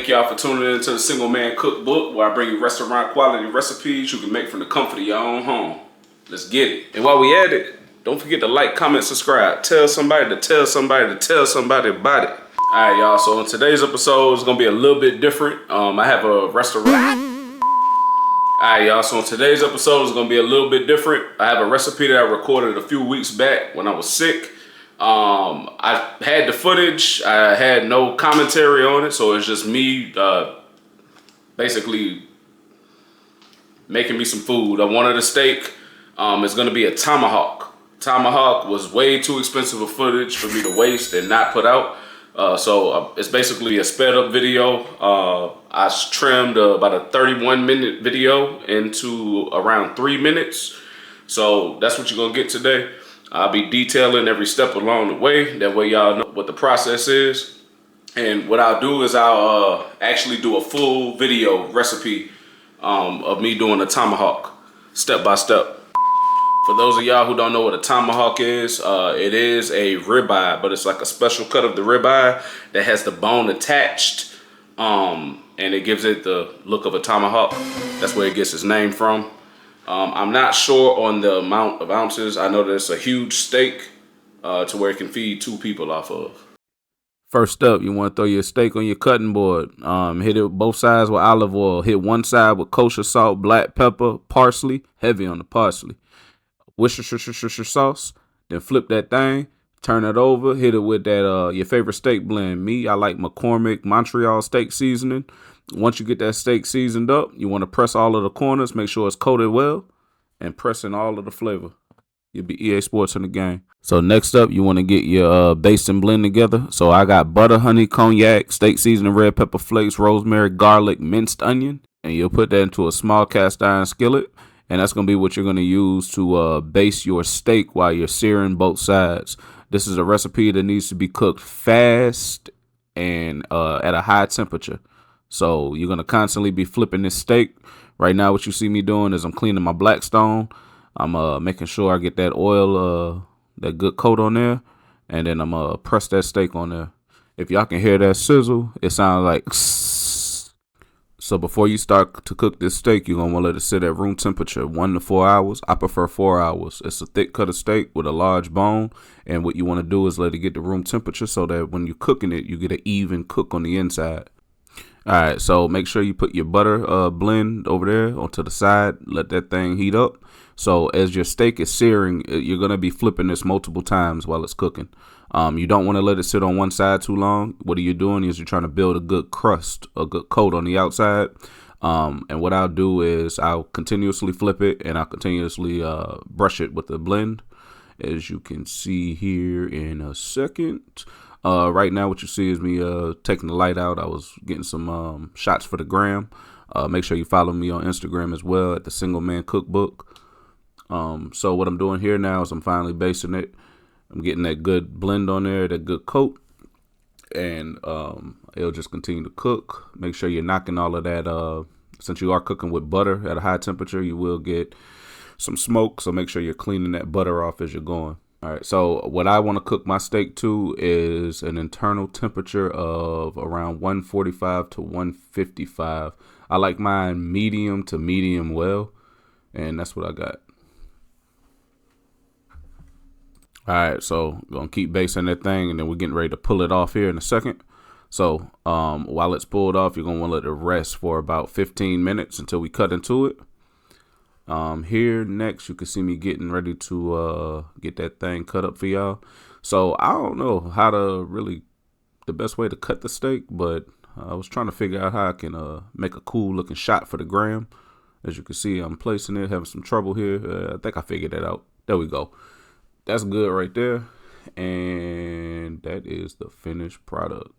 Thank y'all for tuning in to the Single Man Cookbook, where I bring you restaurant quality recipes you can make from the comfort of your own home. Let's get it. And while we at it, don't forget to like, comment, subscribe. Tell somebody to tell somebody to tell somebody about it. All right, y'all. So in today's episode, it's gonna be a little bit different. I have a restaurant. All right, y'all. So in today's episode, it's gonna be a little bit different. I have a recipe that I recorded a few weeks back when I was sick. I had the footage. I had no commentary on it, so it's just me basically making me some food. I wanted a steak. It's gonna be a tomahawk. Tomahawk was way too expensive of footage for me to waste and not put out. So it's basically a sped up video. I trimmed about a 31-minute video into around 3 minutes. So that's what you're gonna get today. I'll be detailing every step along the way. That way y'all know what the process is. And what I'll do is I'll actually do a full video recipe of me doing a tomahawk, step by step. For those of y'all who don't know what a tomahawk is, it is a ribeye, but it's like a special cut of the ribeye that has the bone attached, and it gives it the look of a tomahawk. That's where it gets its name from. I'm not sure on the amount of ounces. I know that it's a huge steak to where it can feed 2 people off of. First up, you want to throw your steak on your cutting board. Hit it both sides with olive oil. Hit one side with kosher salt, black pepper, parsley, heavy on the parsley. Worcestershire sauce, then flip that thing, turn it over, hit it with that your favorite steak blend. Me, I like McCormick Montreal steak seasoning. Once you get that steak seasoned up, you want to press all of the corners, make sure it's coated well, and press in all of the flavor. You'll be EA Sports in the game. So next up, you want to get your basting blend together. So I got butter, honey, cognac, steak seasoning, red pepper flakes, rosemary, garlic, minced onion, and you'll put that into a small cast iron skillet. And that's going to be what you're going to use to baste your steak while you're searing both sides. This is a recipe that needs to be cooked fast and at a high temperature. So you're going to constantly be flipping this steak. Right now, what you see me doing is I'm cleaning my Blackstone. I'm making sure I get that oil, that good coat on there. And then I'm going to press that steak on there. If y'all can hear that sizzle, it sounds like... So before you start to cook this steak, you're going to want to let it sit at room temperature, 1 to 4 hours. I prefer 4 hours. It's a thick cut of steak with a large bone. And what you want to do is let it get to room temperature so that when you're cooking it, you get an even cook on the inside. All right, so make sure you put your butter blend over there onto the side. Let that thing heat up. So as your steak is searing, you're going to be flipping this multiple times while it's cooking. You don't want to let it sit on one side too long. What you're doing is you're trying to build a good crust, a good coat on the outside. And what I'll do is I'll continuously flip it and I'll continuously brush it with the blend, as you can see here in a second. Right now what you see is me taking the light out. I was getting some shots for the gram. Make sure you follow me on Instagram as well at the Single Man Cookbook. So what I'm doing here now is I'm finally basting it. I'm getting that good blend on there, that good coat, and it'll just continue to cook. Make sure you're knocking all of that. Since you are cooking with butter at a high temperature, you will get some smoke, so make sure you're cleaning that butter off as you're going. All right, so what I want to cook my steak to is an internal temperature of around 145 to 155. I like mine medium to medium well, and that's what I got. All right, so gonna keep basting that thing, and then we're getting ready to pull it off here in a second. So while it's pulled off, you're gonna want to let it rest for about 15 minutes until we cut into it. Here next, you can see me getting ready to get that thing cut up for y'all. So I don't know how to really the best way to cut the steak, but I was trying to figure out how I can make a cool looking shot for the gram. As you can see, I'm placing it, having some trouble here. I think I figured that out. There we go. That's good right there. And that is the finished product.